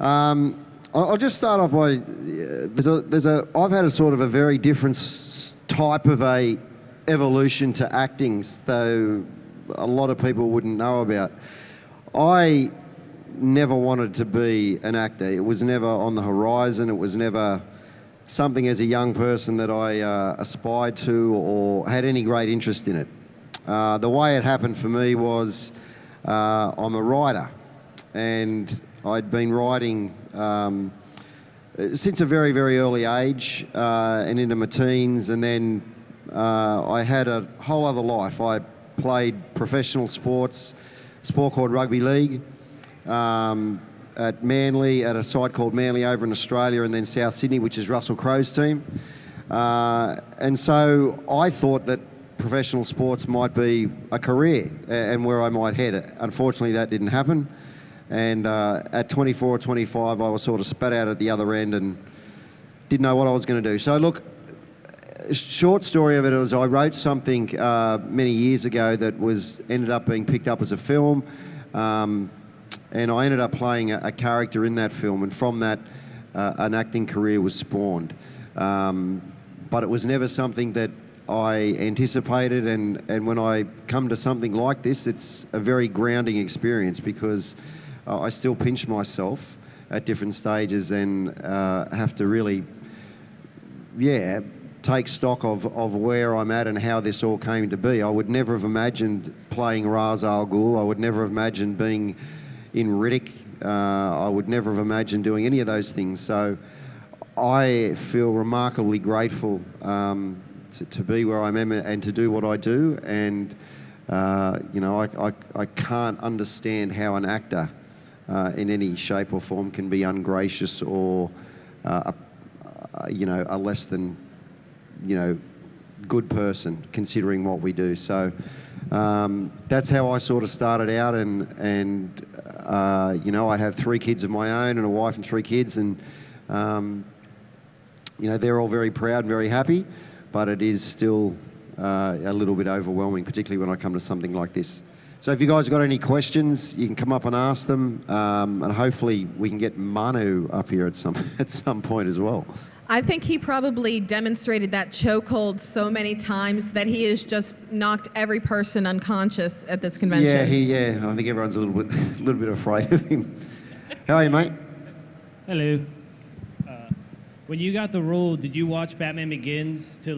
I'll just start off by I've had a sort of a very different type of a evolution to acting, though a lot of people wouldn't know about. I never wanted to be an actor. It was never on the horizon. It was never something as a young person that I aspired to or had any great interest in it. The way it happened for me was I'm a writer, and I'd been writing since a very, very early age and into my teens, and then I had a whole other life. I played professional sport called rugby league at Manly, at a site called Manly over in Australia, and then South Sydney, which is Russell Crowe's team. And so I thought that professional sports might be a career and where I might head. Unfortunately, that didn't happen. And at 24 or 25, I was sort of spat out at the other end and didn't know what I was going to do. So look, short story of it was I wrote something many years ago that ended up being picked up as a film, and I ended up playing a character in that film, and from that an acting career was spawned. But it was never something that I anticipated, and when I come to something like this, it's a very grounding experience because I still pinch myself at different stages and have to really, take stock of where I'm at and how this all came to be. I would never have imagined playing Ra's al Ghul. I would never have imagined being in Riddick. I would never have imagined doing any of those things. So I feel remarkably grateful to be where I'm at and to do what I do. And, I can't understand how an actor in any shape or form can be ungracious or, a less than, good person considering what we do. So that's how I sort of started out, and I have 3 kids of my own and a wife and 3 kids, and they're all very proud and very happy, but it is still a little bit overwhelming, particularly when I come to something like this. So if you guys have got any questions, you can come up and ask them, and hopefully we can get Manu up here at some point as well. I think he probably demonstrated that chokehold so many times that he has just knocked every person unconscious at this convention. Yeah. I think everyone's a little bit afraid of him. How are you, mate? Hello. When you got the role, did you watch Batman Begins to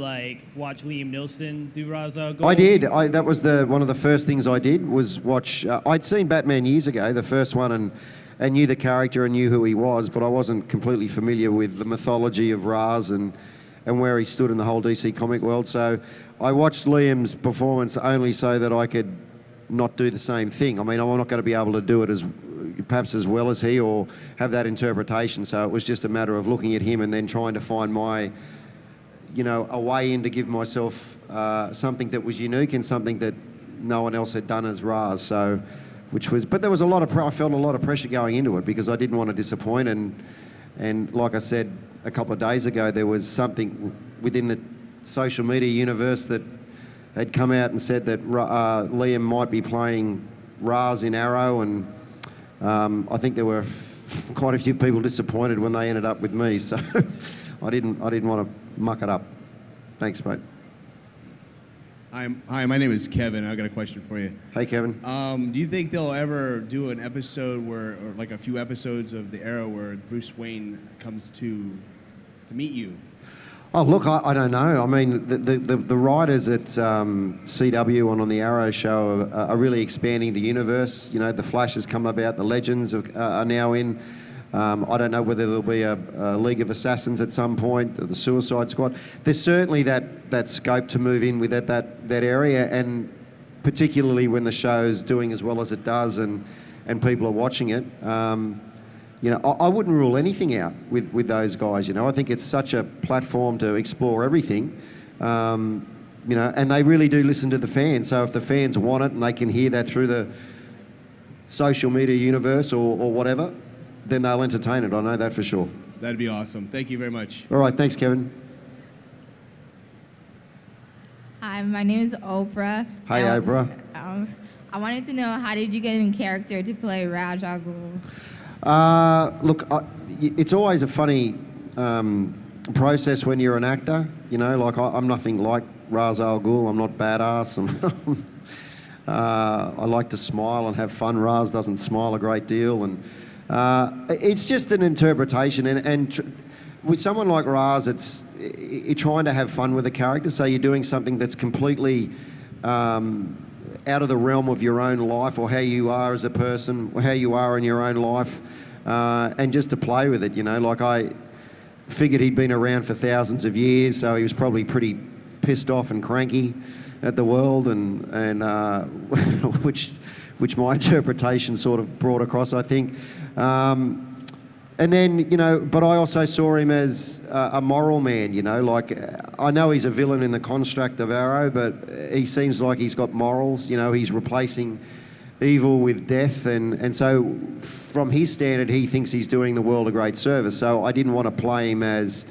watch Liam Neeson do Ra's al Ghul? I did. That was one of the first things I did was watch. I'd seen Batman years ago, the first one, and knew the character and knew who he was, but I wasn't completely familiar with the mythology of Ra's and where he stood in the whole DC comic world. So I watched Liam's performance only so that I could not do the same thing. I mean, I'm not going to be able to do it perhaps as well as he or have that interpretation. So it was just a matter of looking at him and then trying to find my, a way in to give myself something that was unique and something that no one else had done as Ra's. So, but there was I felt a lot of pressure going into it because I didn't want to disappoint, and like I said a couple of days ago, there was something within the social media universe that had come out and said that Liam might be playing Ra's in Arrow, and I think there were quite a few people disappointed when they ended up with me, so I didn't want to muck it up. Thanks, mate. Hi, my name is Kevin. I got a question for you. Hey, Kevin. Do you think they'll ever do an episode or a few episodes of the Arrow where Bruce Wayne comes to meet you? Oh, look, I don't know. I mean, the writers at CW and on the Arrow show are really expanding the universe. The Flash has come about, the Legends are now in. I don't know whether there'll be a League of Assassins at some point, the Suicide Squad. There's certainly that scope to move in with that area, and particularly when the show's doing as well as it does and people are watching it. I wouldn't rule anything out with those guys. I think it's such a platform to explore everything. And they really do listen to the fans. So if the fans want it and they can hear that through the social media universe or whatever, then they'll entertain it. I know that for sure. That'd be awesome. Thank you very much. All right, thanks, Kevin. Hi, my name is Oprah. Hi, Oprah. I wanted to know, how did you get in character to play Ra's al Ghul? Look, it's always a funny process when you're an actor. You know, like I'm nothing like Ra's al Ghul. I'm not badass. I like to smile and have fun. Raz doesn't smile a great deal, and it's just an interpretation. And with someone like Raz, it's trying to have fun with the character. So you're doing something that's completely out of the realm of your own life, or how you are as a person, or how you are in your own life, and just to play with it. You know, like I figured he'd been around for thousands of years, so he was probably pretty pissed off and cranky at the world, and which my interpretation sort of brought across, I think. And then, you know, but I also saw him as a moral man, you know, like I know he's a villain in the construct of Arrow, but he seems like he's got morals, you know, he's replacing evil with death, and so from his standard, he thinks he's doing the world a great service. So I didn't want to play him as,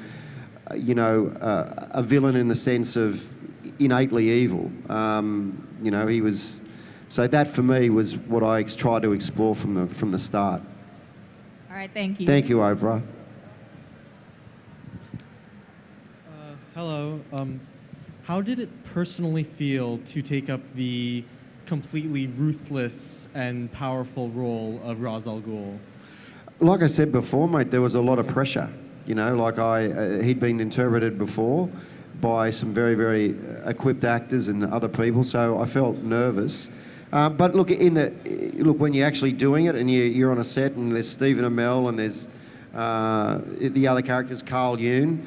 you know, a villain in the sense of innately evil. You know, he was, so that for me was what I tried to explore from the start. All right, thank you. Thank you, Oprah. Hello. How did it personally feel to take up the completely ruthless and powerful role of Ra's al Ghul? Like I said before, mate, there was a lot of pressure. You know, like he'd been interpreted before by some very, very equipped actors and other people, so I felt nervous. But look, when you're actually doing it and you're on a set and there's Stephen Amell and there's the other characters, Carl Yoon,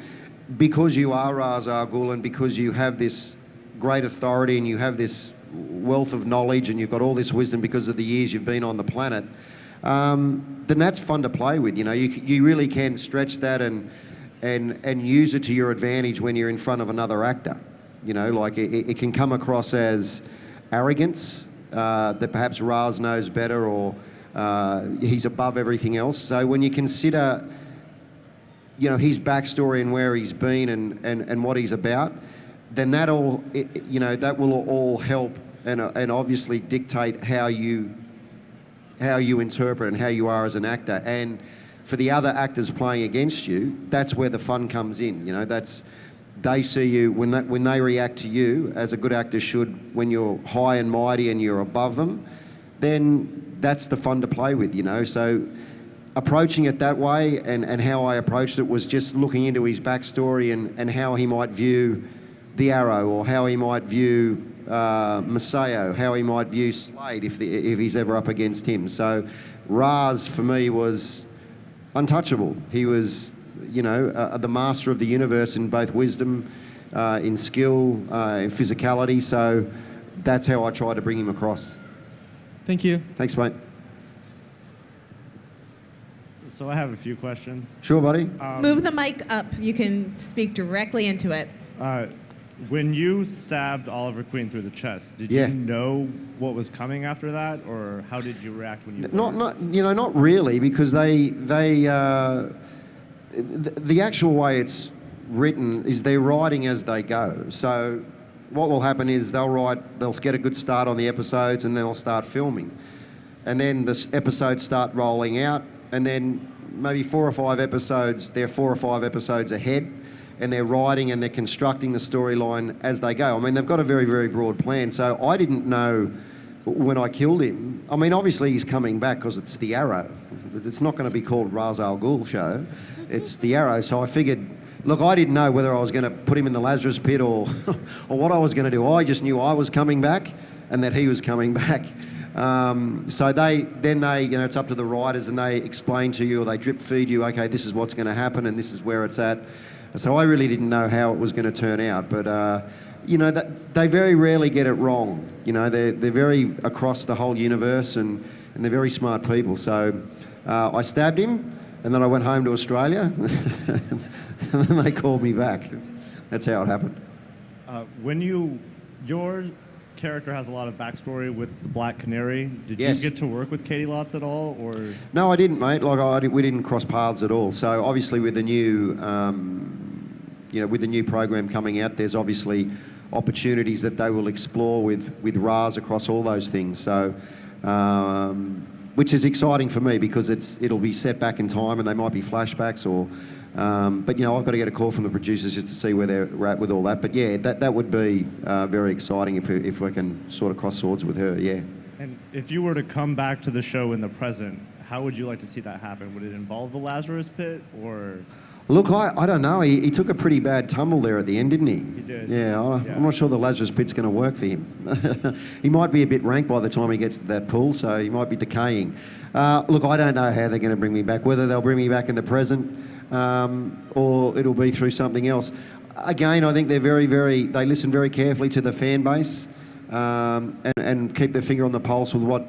because you are Ra's al Ghul and because you have this great authority and you have this wealth of knowledge and you've got all this wisdom because of the years you've been on the planet, then that's fun to play with. You know, you really can stretch that and use it to your advantage when you're in front of another actor. You know, like it can come across as arrogance, that perhaps Raz knows better, or he's above everything else. So when you consider, you know, his backstory and where he's been and what he's about, then that will all help and obviously dictate how you interpret and how you are as an actor. And for the other actors playing against you, that's where the fun comes in. You know, they see you when they react to you as a good actor should, when you're high and mighty and you're above them, then that's the fun to play with, you know. So approaching it that way and how I approached it was just looking into his backstory and how he might view the Arrow, or how he might view Maseo, how he might view Slade if he's ever up against him. So Raz for me was untouchable. He was, you know, the master of the universe in both wisdom, in skill, in physicality. So that's how I tried to bring him across. Thank you. Thanks, mate. So I have a few questions. Sure, buddy. Move the mic up. You can speak directly into it. When you stabbed Oliver Queen through the chest, did Yeah. you know what was coming after that, or how did you react when you? Not really, because the actual way it's written is they're writing as they go. So what will happen is they'll get a good start on the episodes and then they'll start filming. And then the episodes start rolling out, and then maybe 4 or 5 episodes, they're 4 or 5 episodes ahead, and they're writing and they're constructing the storyline as they go. I mean, they've got a very, very broad plan. So I didn't know when I killed him. I mean, obviously he's coming back because it's the Arrow. It's not going to be called Ra's al Ghul show. It's the Arrow. So I figured, look, I didn't know whether I was going to put him in the Lazarus pit or what I was going to do. I just knew I was coming back and that he was coming back. So they, you know, it's up to the writers, and they explain to you, or they drip feed you, okay, this is what's going to happen and this is where it's at. So I really didn't know how it was going to turn out, but you know, they very rarely get it wrong. You know, they're very across the whole universe, and they're very smart people. So I stabbed him, and then I went home to Australia, and then they called me back. That's how it happened. Your character has a lot of backstory with the Black Canary. Did Yes. you get to work with Katie Lotz at all, or? No, I didn't, mate. Like we didn't cross paths at all. So obviously, with the new, with the new program coming out, there's obviously opportunities that they will explore with Raz across all those things. So, which is exciting for me because it'll be set back in time and they might be flashbacks or. But I've got to get a call from the producers just to see where they're at with all that. But yeah, that would be very exciting if we can sort of cross swords with her. Yeah. And if you were to come back to the show in the present, how would you like to see that happen? Would it involve the Lazarus Pit or? Look, I don't know. He took a pretty bad tumble there at the end, didn't he? He did. Yeah, I'm not sure the Lazarus Pit's going to work for him. He might be a bit rank by the time he gets to that pool, so he might be decaying. Look, I don't know how they're going to bring me back, whether they'll bring me back in the present or it'll be through something else. Again, I think they're they listen very carefully to the fan base and keep their finger on the pulse with what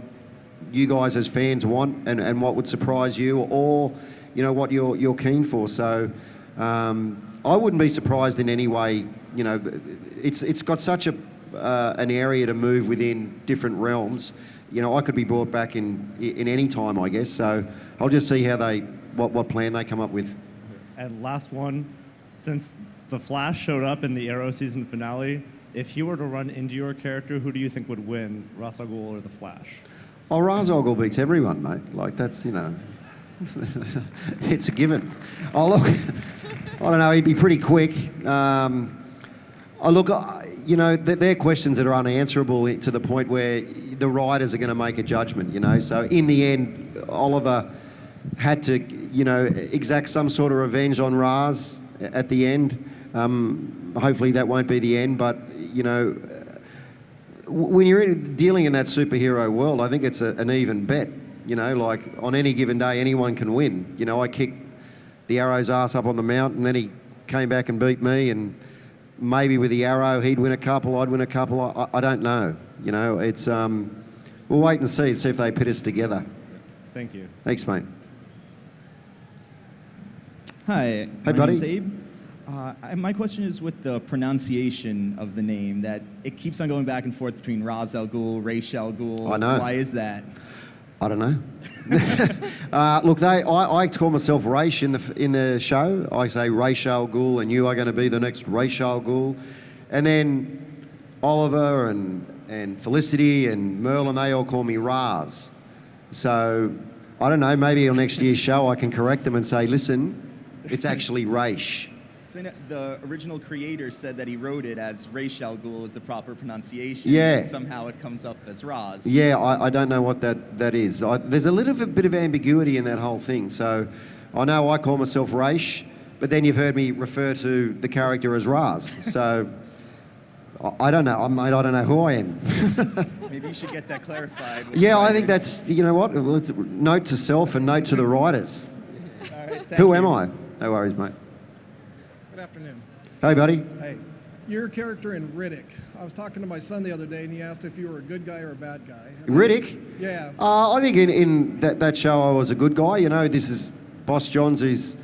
you guys as fans want and what would surprise you or what you're keen for. So I wouldn't be surprised in any way. It's got such an area to move within different realms. I could be brought back in any time, I guess. So I'll just see how what plan they come up with. And last one, since the Flash showed up in the Arrow season finale, if he were to run into your character, who do you think would win, Ra's al Ghul or the Flash? Oh, Ra's al Ghul beats everyone, mate. Like that's it's a given. Oh, look, I don't know, he'd be pretty quick. They're questions that are unanswerable to the point where the writers are going to make a judgment, So in the end, Oliver had to, exact some sort of revenge on Ra's at the end. Hopefully that won't be the end, but, when you're dealing in that superhero world, I think it's an even bet. Like on any given day, anyone can win. I kicked the Arrow's ass up on the mountain, then he came back and beat me, and maybe with the Arrow, he'd win a couple, I'd win a couple. I don't know. It's we'll wait and see if they pit us together. Thank you. Thanks, mate. Hi, my buddy. name's Abe. My question is with the pronunciation of the name, that it keeps on going back and forth between Ra's al Ghul, Ra's al Ghul. I know. Why is that? I don't know. Look, I call myself Raish in the show. I say Ra's al Ghul, and you are going to be the next Ra's al Ghul. And then Oliver and Felicity and Merlin, they all call me Raz. So I don't know, maybe on next year's show I can correct them and say, listen, it's actually Raish. So the original creator said that he wrote it as Ra's al Ghul is the proper pronunciation. Yeah. And somehow it comes up as Raz. Yeah, I don't know what that is. There's a little bit of ambiguity in that whole thing. So I know I call myself Raish, but then you've heard me refer to the character as Raz. So I don't know, mate. I don't know who I am. Maybe you should get that clarified. Yeah, I think that's, what? Let's note to self and note to the writers. All right, thank Who you. am I? No worries, mate. Good afternoon. Hey, buddy. Hey, your character in Riddick. I was talking to my son the other day, and he asked if you were a good guy or a bad guy. Riddick? Yeah. I think in that show I was a good guy. This is Boss Johns who's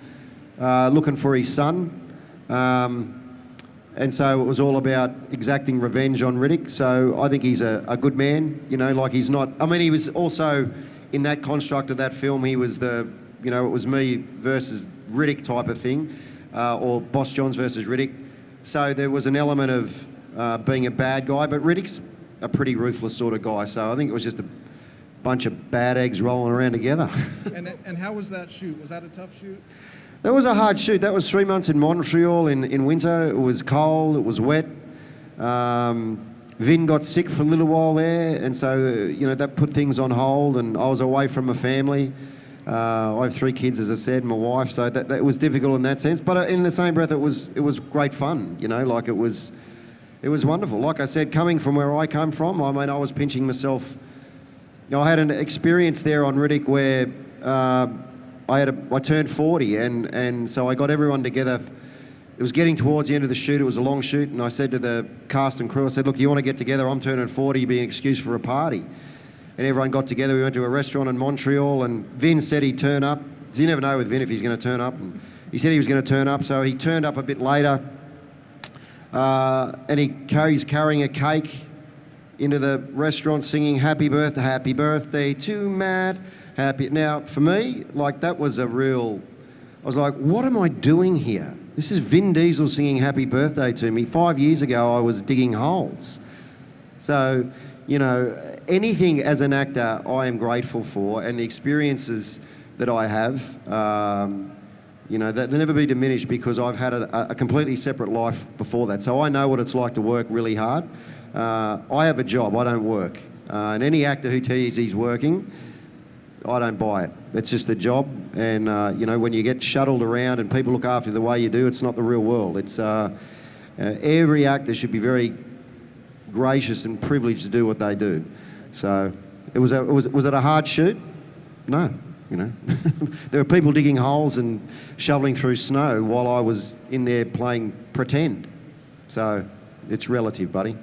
looking for his son. And so it was all about exacting revenge on Riddick. So I think he's a good man. He's not... I mean, he was also, in that construct of that film, he was it was me versus Riddick type of thing. Or Boss Johns versus Riddick. So there was an element of being a bad guy, but Riddick's a pretty ruthless sort of guy. So I think it was just a bunch of bad eggs rolling around together. And how was that shoot? Was that a tough shoot? That was a hard shoot. That was 3 months in Montreal in winter. It was cold, it was wet. Vin got sick for a little while there, and so, that put things on hold, and I was away from my family. I have 3 kids, as I said, and my wife, so that was difficult in that sense. But in the same breath, it was great fun, it was wonderful. Like I said, coming from where I come from, I mean, I was pinching myself. I had an experience there on Riddick where I turned 40, and so I got everyone together. It was getting towards the end of the shoot. It was a long shoot, and I said to the cast and crew, I said, look, you want to get together? I'm turning 40, be an excuse for a party. And everyone got together. We went to a restaurant in Montreal, and Vin said he'd turn up. You never know with Vin if he's going to turn up. And he said he was going to turn up, so he turned up a bit later. And he's carrying a cake into the restaurant singing happy birthday to Matt. Now, for me, that was I was like, what am I doing here? This is Vin Diesel singing happy birthday to me. 5 years ago, I was digging holes. So, you know, anything as an actor I am grateful for, and the experiences that I have, you know, they'll never be diminished because I've had a completely separate life before that. So I know what it's like to work really hard. I have a job, I don't work. And any actor who tells he's working, I don't buy it. It's just a job, and you know, when you get shuttled around and people look after you the way you do, it's not the real world. It's every actor should be very gracious and privileged to do what they do. So, was it a hard shoot? No, you know. There were people digging holes and shoveling through snow while I was in there playing pretend. So, it's relative, buddy.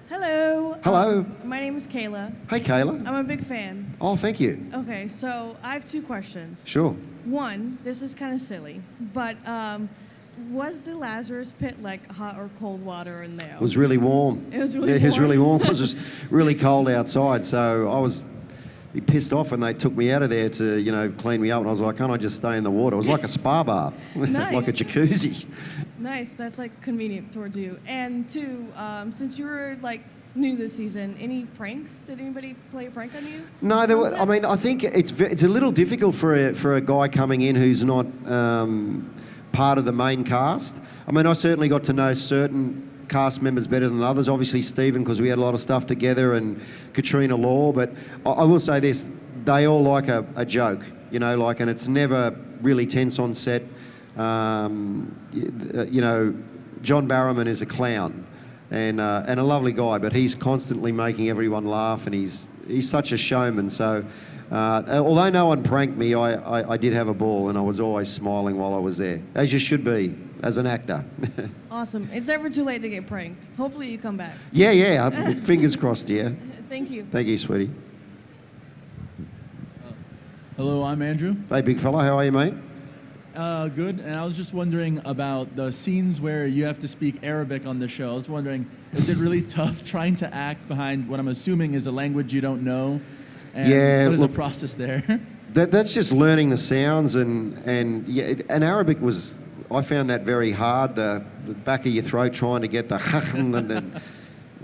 Hello. Hello. My name is Kayla. Hey, Kayla. I'm a big fan. Oh, thank you. Okay, so I have 2 questions. Sure. One, this is kind of silly, but was the Lazarus pit like hot or cold water in there? It was really warm. It was really It was warm? really warm. It was just really cold outside, so I was pissed off when they took me out of there to, you know, clean me up, and I was like, can't I just stay in the water? It was like a spa bath, Nice. like a jacuzzi. Nice, that's like convenient towards you. And 2, since you were like new this season, any pranks? Did anybody play a prank on you? No, there were. I mean, I think it's a little difficult for a guy coming in who's not part of the main cast. I mean, I certainly got to know certain cast members better than others. Obviously, Stephen, because we had a lot of stuff together, and Katrina Law. But I will say this: they all like a joke, you know, like, and it's never really tense on set. You know, John Barrowman is a clown. And a lovely guy, but he's constantly making everyone laugh, and he's such a showman. So, although no one pranked me, I did have a ball, and I was always smiling while I was there, as you should be as an actor. Awesome. It's never too late to get pranked. Hopefully you come back. Yeah. Fingers crossed, dear. Thank you. Thank you, sweetie. Hello, I'm Andrew. Hey, big fella, how are you, mate? Good, and I was just wondering about the scenes where you have to speak Arabic on the show. I was wondering, is it really tough trying to act behind what I'm assuming is a language you don't know? And Yeah, what is look, the process there? That's just learning the sounds, and Arabic was, I found that very hard, the back of your throat trying to get the and then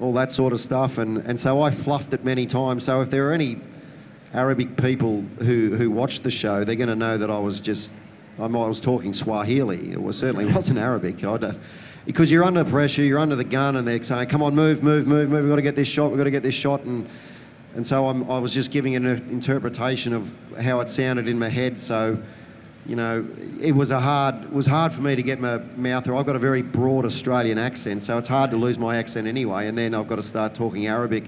all that sort of stuff, and so I fluffed it many times. So if there are any Arabic people who watch the show, they're going to know that I was talking Swahili. It certainly wasn't Arabic. Because you're under pressure, you're under the gun, and they're saying, come on, move, we've got to get this shot, and so I was just giving an interpretation of how it sounded in my head. So, you know, it was hard for me to get my mouth through. I've got a very broad Australian accent, so it's hard to lose my accent anyway, and then I've got to start talking Arabic.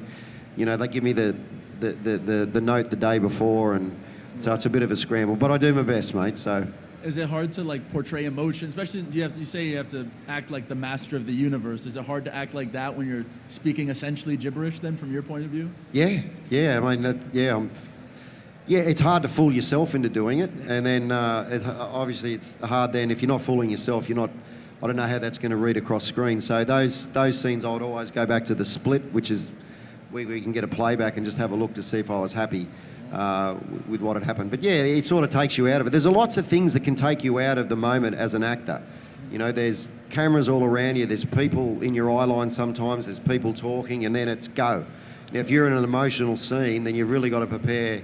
You know, they give me the note the day before, and so it's a bit of a scramble, but I do my best, mate, so... Is it hard to like portray emotion, especially you say you have to act like the master of the universe? Is it hard to act like that when you're speaking essentially gibberish then from your point of view? Yeah. I mean, it's hard to fool yourself into doing it, and then obviously it's hard then if you're not fooling yourself. I don't know how that's going to read across screen. So those scenes I would always go back to the split, which is where we can get a playback and just have a look to see if I was happy with what had happened. But yeah, it sort of takes you out of it. There's lots of things that can take you out of the moment as an actor. You know, there's cameras all around you, there's people in your eye line sometimes, there's people talking, and then it's go. Now, if you're in an emotional scene, then you've really got to prepare.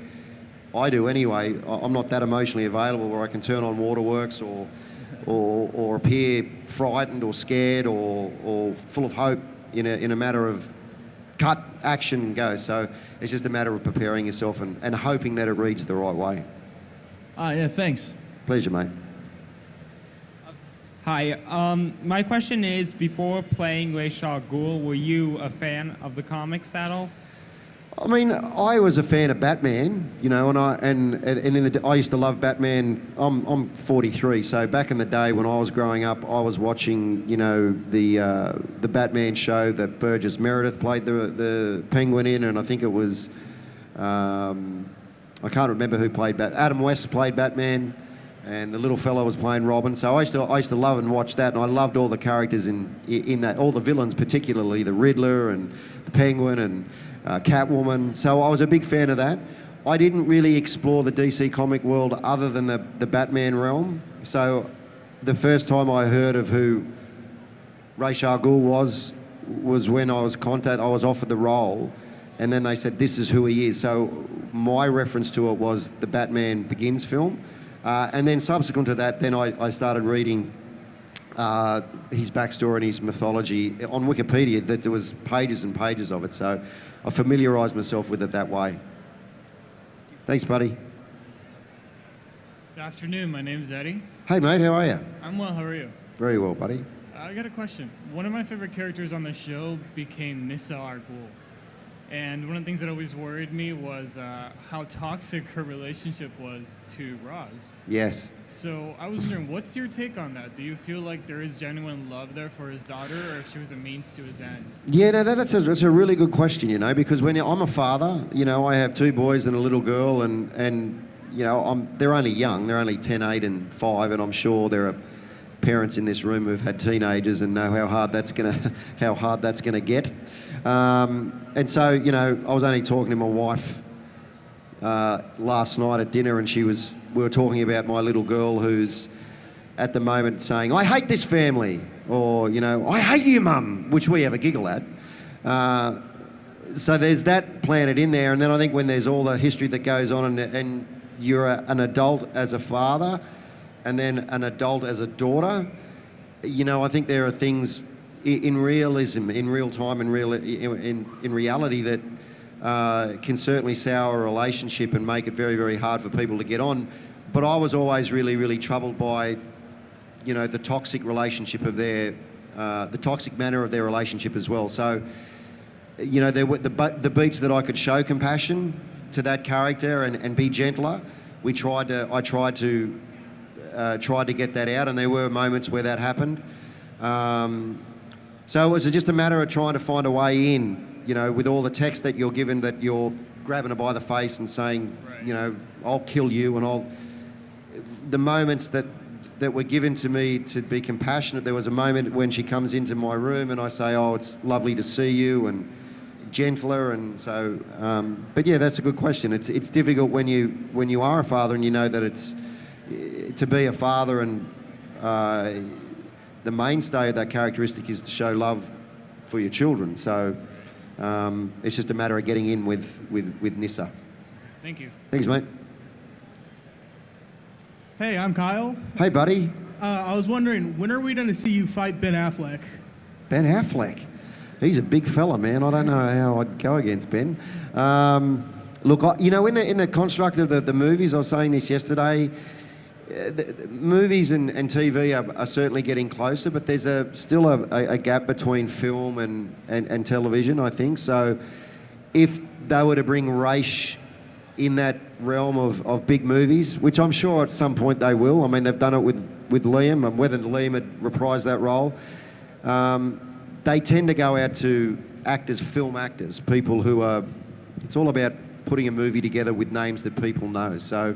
I do anyway. I'm not that emotionally available where I can turn on waterworks or appear frightened or scared or full of hope in a matter of cut, action, go. So it's just a matter of preparing yourself and hoping that it reads the right way. Yeah, thanks. Pleasure, mate. Hi. My question is, before playing Ra's al Ghul, were you a fan of the comics at all? I mean, I was a fan of Batman, you know, and I used to love Batman. I'm 43, so back in the day when I was growing up, I was watching, you know, the Batman show that Burgess Meredith played the Penguin in, and I think it was I can't remember who played Adam West played Batman, and the little fellow was playing Robin. So I used to love and watch that, and I loved all the characters in that, all the villains, particularly the Riddler and the Penguin and Catwoman. So I was a big fan of that. I didn't really explore the DC comic world other than the Batman realm. So the first time I heard of who Ra's al Ghul was, was when I was offered the role, and then they said, this is who he is. So my reference to it was the Batman Begins film. And then subsequent to that, then I started reading his backstory and his mythology on Wikipedia, that there was pages and pages of it. So I familiarised myself with it that way. Thanks, buddy. Good afternoon. My name is Eddie. Hey, mate. How are you? I'm well. How are you? Very well, buddy. I got a question. One of my favorite characters on the show became Nissa our Ghul. And one of the things that always worried me was how toxic her relationship was to Roz. Yes. So I was wondering, what's your take on that? Do you feel like there is genuine love there for his daughter, or if she was a means to his end? Yeah, no, that's a really good question, you know, because when I'm a father, you know, I have 2 boys and a little girl, and you know, they're only young. They're only 10, 8, and 5, and I'm sure there are parents in this room who've had teenagers and know how hard that's gonna get. And so, you know, I was only talking to my wife last night at dinner, and we were talking about my little girl who's at the moment saying, I hate this family, or, you know, I hate you, Mum, which we have a giggle at. So there's that planted in there, and then I think when there's all the history that goes on, and you're an adult as a father, and then an adult as a daughter, you know, I think there are things in realism, in real time, in reality that can certainly sour a relationship and make it very, very hard for people to get on. But I was always really, really troubled by, you know, the toxic relationship of the toxic manner of their relationship as well. So, you know, there were the beats that I could show compassion to that character and be gentler. I tried to get that out, and there were moments where that happened. So it was just a matter of trying to find a way in, you know, with all the text that you're given, that you're grabbing her by the face and saying, right, you know, I'll kill you, and the moments that were given to me to be compassionate. There was a moment when she comes into my room and I say, oh, it's lovely to see you, and gentler, and so, but yeah, that's a good question. It's difficult when you are a father and you know that it's, to be a father, and the mainstay of that characteristic is to show love for your children. So it's just a matter of getting in with Nissa. Thank you. Thanks, mate. Hey, I'm Kyle. Hey, buddy. I was wondering, when are we going to see you fight Ben Affleck? Ben Affleck? He's a big fella, man. I don't know how I'd go against Ben. Look, you know, in the construct of the movies, I was saying this yesterday, the movies and TV are certainly getting closer, but there's still a gap between film and television, I think. So if they were to bring race in that realm of big movies, which I'm sure at some point they will. I mean, they've done it with Liam, and whether Liam had reprised that role. They tend to go out to actors, film actors, people who are, it's all about putting a movie together with names that people know. So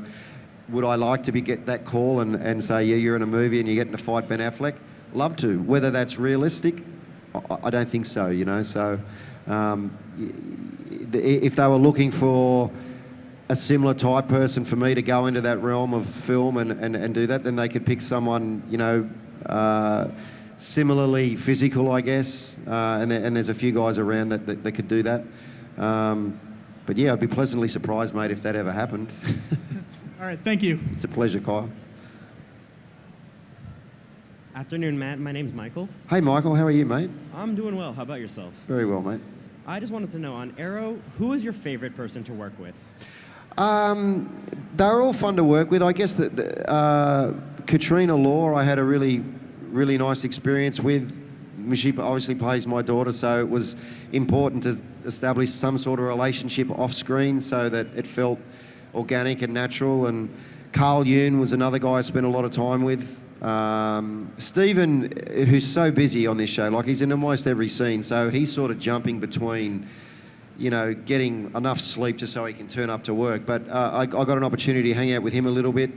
would I like to get that call and say, yeah, you're in a movie and you're getting to fight Ben Affleck? Love to. Whether that's realistic, I don't think so, you know. So if they were looking for a similar type person for me to go into that realm of film and do that, then they could pick someone, you know, similarly physical, I guess. And there's a few guys around that could do that. But yeah, I'd be pleasantly surprised, mate, if that ever happened. All right, thank you. It's a pleasure, Kyle. Afternoon, Matt. My name's Michael. Hey, Michael. How are you, mate? I'm doing well. How about yourself? Very well, mate. I just wanted to know, on Arrow, who is your favorite person to work with? They're all fun to work with. I guess that Katrina Law, I had a really, really nice experience with. She obviously plays my daughter, so it was important to establish some sort of relationship off screen so that it felt organic and natural. And Carl Yoon was another guy I spent a lot of time with. Stephen, who's so busy on this show, like he's in almost every scene, so he's sort of jumping between, you know, getting enough sleep just so he can turn up to work. But I got an opportunity to hang out with him a little bit.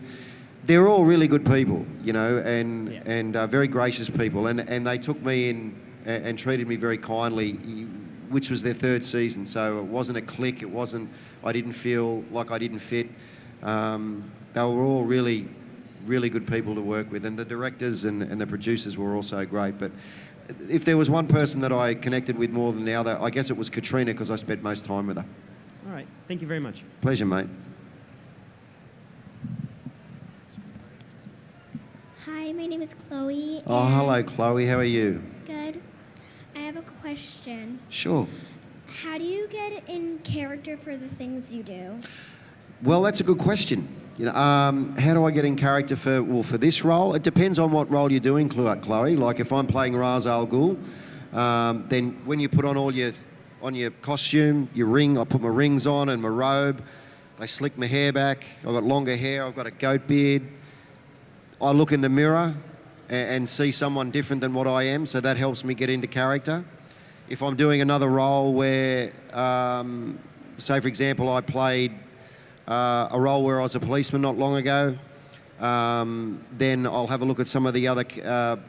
They're all really good people, you know, and very gracious people. And they took me in and treated me very kindly, which was their third season. So it wasn't a clique. It wasn't, I didn't feel like I didn't fit. They were all really, really good people to work with. And the directors and the producers were also great. But if there was one person that I connected with more than the other, I guess it was Katrina because I spent most time with her. All right. Thank you very much. Pleasure, mate. Hi, my name is Chloe. Oh, hello, Chloe. How are you? Good. I have a question. Sure. How do you get in character for the things you do? Well, that's a good question. How do I get in character for this role? It depends on what role you're doing, Chloe. Like if I'm playing Ra's al Ghul, then when you put on all your costume, your ring, I put my rings on and my robe. They slick my hair back. I've got longer hair. I've got a goat beard. I look in the mirror and see someone different than what I am, so that helps me get into character. If I'm doing another role where, say for example, I played a role where I was a policeman not long ago, then I'll have a look at some of the other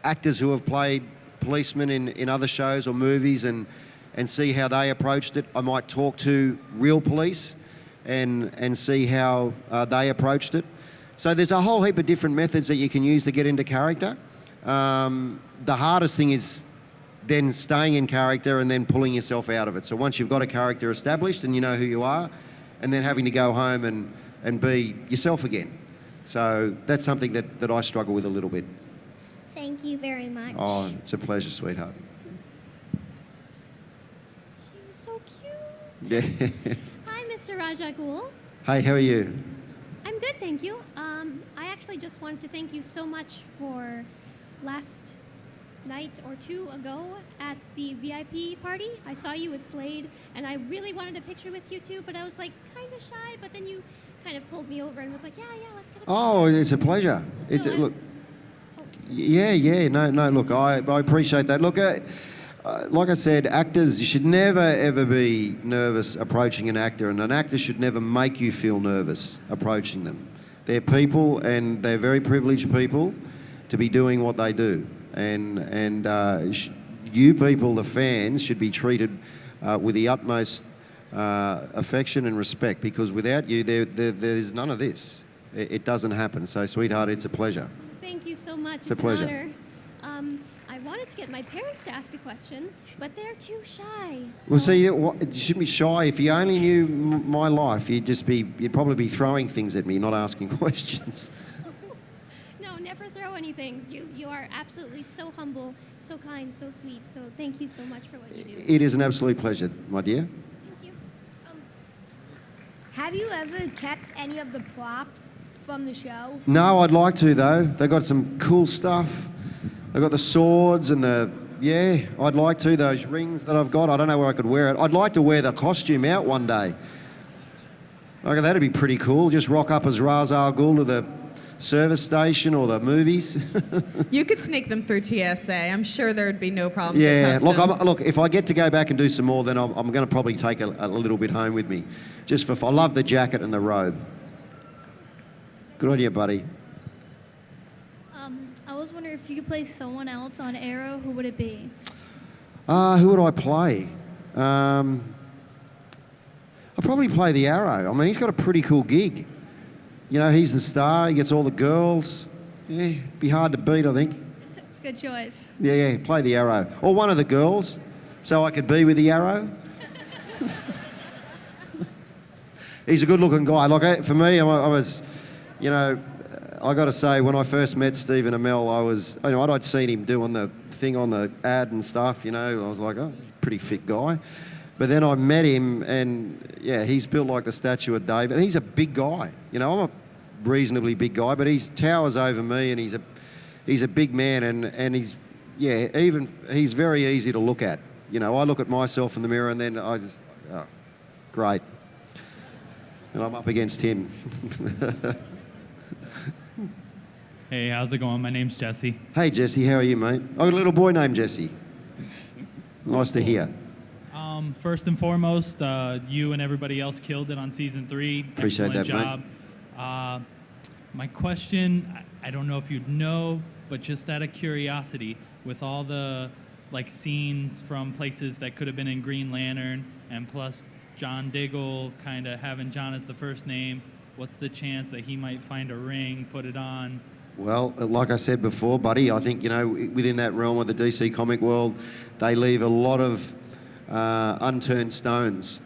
actors who have played policemen in other shows or movies and see how they approached it. I might talk to real police and see how they approached it. So there's a whole heap of different methods that you can use to get into character. The hardest thing is then staying in character and then pulling yourself out of it. So once you've got a character established and you know who you are, and then having to go home and be yourself again. So that's something that I struggle with a little bit. Thank you very much. Oh, it's a pleasure, sweetheart. She was so cute. Yeah. Hi, Mr. Raja Ghul. Hey, how are you? I'm good, thank you. I actually just wanted to thank you so much for last night or two ago at the VIP party. I saw you with Slade, and I really wanted a picture with you too, but I was like kind of shy, but then you kind of pulled me over and was like, yeah, let's get a picture. Oh, it's a pleasure. So Look, no, look, I appreciate that. Look, like I said, actors, you should never, ever be nervous approaching an actor, and an actor should never make you feel nervous approaching them. They're people, and they're very privileged people to be doing what they do. And you people, the fans, should be treated with the utmost affection and respect, because without you, there's none of this. It doesn't happen. So, sweetheart, it's a pleasure. Thank you so much. It's a pleasure. An honor. I wanted to get my parents to ask a question, but they're too shy. Well, see, you shouldn't be shy. If you only knew my life, you'd probably be throwing things at me, not asking questions. No, never throw anything. You are absolutely so humble, so kind, so sweet. So thank you so much for what you do. It is an absolute pleasure, my dear. Thank you. Have you ever kept any of the props from the show? No, I'd like to, though. They've got some cool stuff. They've got the swords and I'd like to. Those rings that I've got, I don't know where I could wear it. I'd like to wear the costume out one day. Like, that'd be pretty cool. Just rock up as Ra's al Ghul to the service station or the movies. You could sneak them through TSA. I'm sure there'd be no problems. Yeah, At customs. look, if I get to go back and do some more, then I'm going to probably take a little bit home with me. I love the jacket and the robe. Good on you, buddy. I was wondering if you could play someone else on Arrow, who would it be? Who would I play? I'd probably play the Arrow. I mean, he's got a pretty cool gig. You know, he's the star. He gets all the girls. Yeah, be hard to beat, I think. It's a good choice. Yeah, play the Arrow. Or one of the girls, so I could be with the Arrow. He's a good-looking guy. Like, for me, I was, you know, I got to say, when I first met Stephen Amell, I'd seen him doing the thing on the ad and stuff, you know. I was like, oh, he's a pretty fit guy. But then I met him, and yeah, he's built like the statue of David. And he's a big guy. You know, I'm a reasonably big guy, but he towers over me, and he's a big man, and he's very easy to look at. You know, I look at myself in the mirror, and then I just, oh, great. And I'm up against him. Hey, how's it going? My name's Jesse. Hey, Jesse, how are you, mate? I've got a little boy named Jesse. Nice to hear. First and foremost, you and everybody else killed it on season 3. Appreciate Excellent that, job. My question, I don't know if you'd know, but just out of curiosity, with all the scenes from places that could have been in Green Lantern, and plus John Diggle kind of having John as the first name, what's the chance that he might find a ring, put it on, Well, like I said before, buddy, I think, within that realm of the DC comic world, they leave a lot of unturned stones,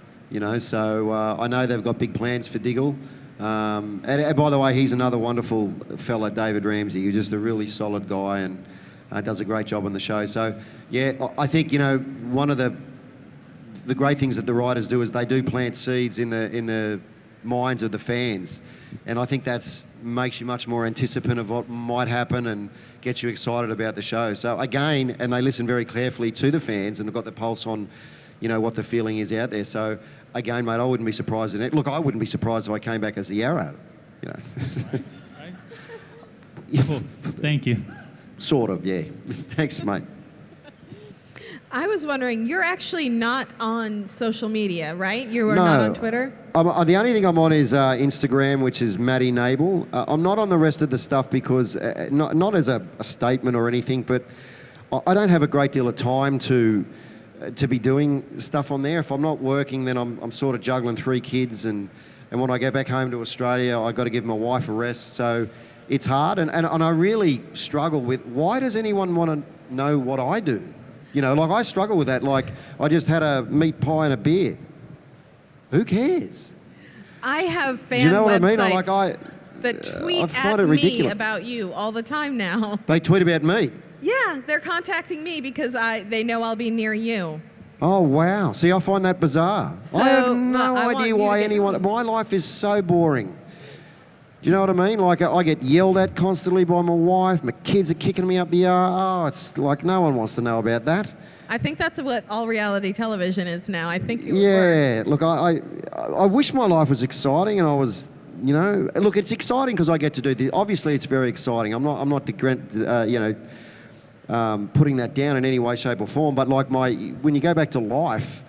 So I know they've got big plans for Diggle. And by the way, he's another wonderful fella, David Ramsey, who's just a really solid guy and does a great job on the show. So, yeah, I think, one of the great things that the writers do is they do plant seeds in the minds of the fans. And I think that makes you much more anticipant of what might happen and gets you excited about the show. So again, and they listen very carefully to the fans and have got the pulse on, what the feeling is out there. So again, mate, I wouldn't be surprised in it. Look, I wouldn't be surprised if I came back as the Arrow, Right. Cool. Thank you. Sort of, yeah. Thanks, mate. I was wondering, you're actually not on social media, right? You are not on Twitter? The only thing I'm on is Instagram, which is Matt Nable. I'm not on the rest of the stuff because, not as a statement or anything, but I don't have a great deal of time to be doing stuff on there. If I'm not working, then I'm sort of juggling 3 kids, and when I go back home to Australia, I've got to give my wife a rest. So it's hard, and I really struggle with, why does anyone want to know what I do? I struggle with that. Like, I just had a meat pie and a beer. Who cares? I have fan Do you know what websites I mean? that tweet I find at it me ridiculous. about you all the time now. They tweet about me. Yeah, they're contacting me because they know I'll be near you. Oh, wow. See, I find that bizarre. So, I have no I want idea you to why get- anyone... My life is so boring. Do you know what I mean? Like, I get yelled at constantly by my wife. My kids are kicking me up the arse. Oh, it's like no one wants to know about that. I think that's what all reality television is now. I think it Yeah. Look, I wish my life was exciting and I was... look, it's exciting because I get to do this. Obviously, it's very exciting. I'm not putting that down in any way, shape, or form. But like when you go back to life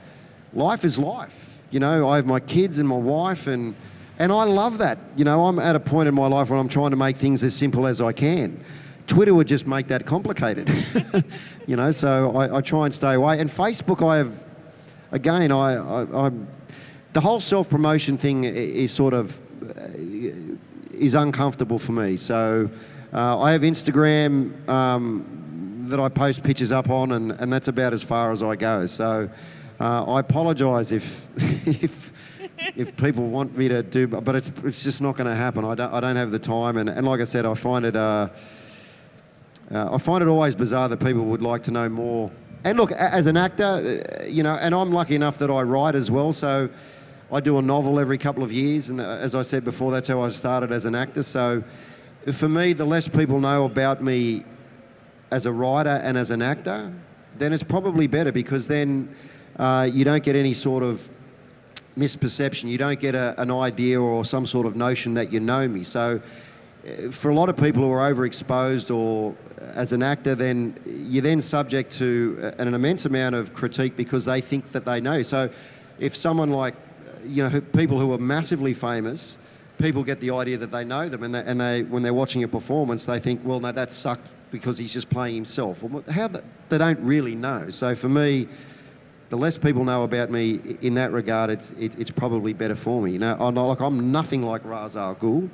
is life. I have my kids and my wife, and I love that. I'm at a point in my life where I'm trying to make things as simple as I can. Twitter would just make that complicated. So I try and stay away. And Facebook, I have, again, I'm the whole self-promotion thing is sort of is uncomfortable for me. So I have Instagram that I post pictures up on, and that's about as far as I go. So I apologise if people want me to do, but it's just not going to happen. I don't have the time, and like I said, I find it always bizarre that people would like to know more. And look, as an actor, and I'm lucky enough that I write as well, so I do a novel every couple of years, and as I said before, that's how I started as an actor. So for me, the less people know about me as a writer and as an actor, then it's probably better, because then you don't get any sort of misperception. You don't get an idea or some sort of notion that you know me. So for a lot of people who are overexposed or as an actor, then you're then subject to an immense amount of critique because they think that they know. So if someone like, people who are massively famous, people get the idea that they know them, and they when they're watching a performance, they think, well, no, that sucked because he's just playing himself. Well, they don't really know. So for me, the less people know about me in that regard, it's probably better for me. I'm nothing like Ra's al Ghul.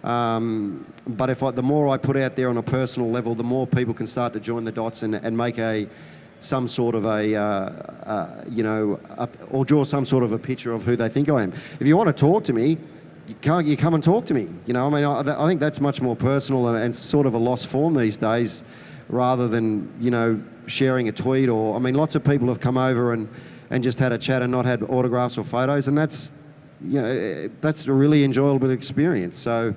But the more I put out there on a personal level, the more people can start to join the dots and make some sort of or draw some sort of a picture of who they think I am. If you want to talk to me, you come and talk to me. I think that's much more personal and sort of a lost form these days, rather than sharing a tweet or. Lots of people have come over and just had a chat and not had autographs or photos, and that's a really enjoyable experience. So.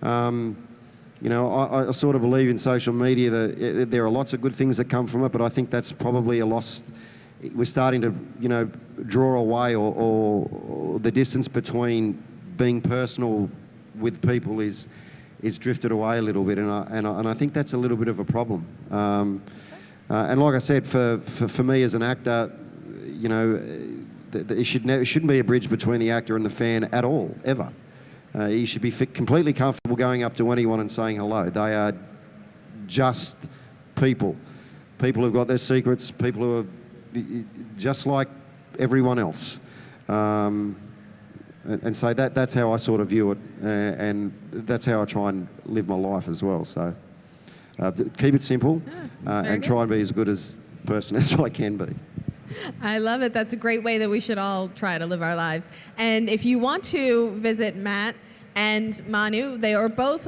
I sort of believe in social media that there are lots of good things that come from it, but I think that's probably a loss. We're starting to, draw away, or the distance between being personal with people is drifted away a little bit, and I think that's a little bit of a problem. And like I said, for me as an actor, it shouldn't be a bridge between the actor and the fan at all, ever. You should be completely comfortable going up to anyone and saying hello. They are just people. People who've got their secrets, people who are just like everyone else. And so that's how I sort of view it, and that's how I try and live my life as well. So keep it simple and try and be as good as person as I can be. I love it. That's a great way that we should all try to live our lives. And if you want to visit Matt and Manu, they are both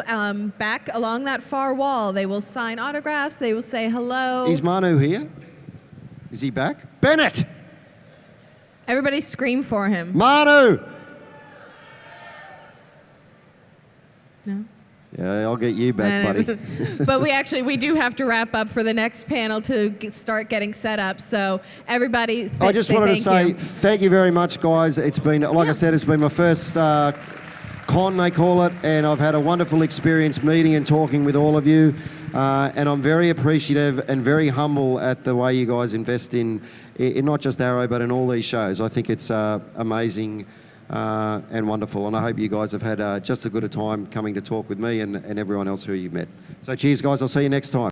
back along that far wall. They will sign autographs. They will say hello. Is Manu here? Is he back? Bennett! Everybody scream for him. Manu! No? Yeah, I'll get you back, buddy. But we do have to wrap up for the next panel to start getting set up. So everybody, I just wanted to say you. thank you very much, guys. It's been, like I said, it's been my first con, they call it, and I've had a wonderful experience meeting and talking with all of you. And I'm very appreciative and very humble at the way you guys invest in not just Arrow, but in all these shows. I think it's amazing and wonderful, and I hope you guys have had just as good a time coming to talk with me and everyone else who you've met. So cheers, guys. I'll see you next time.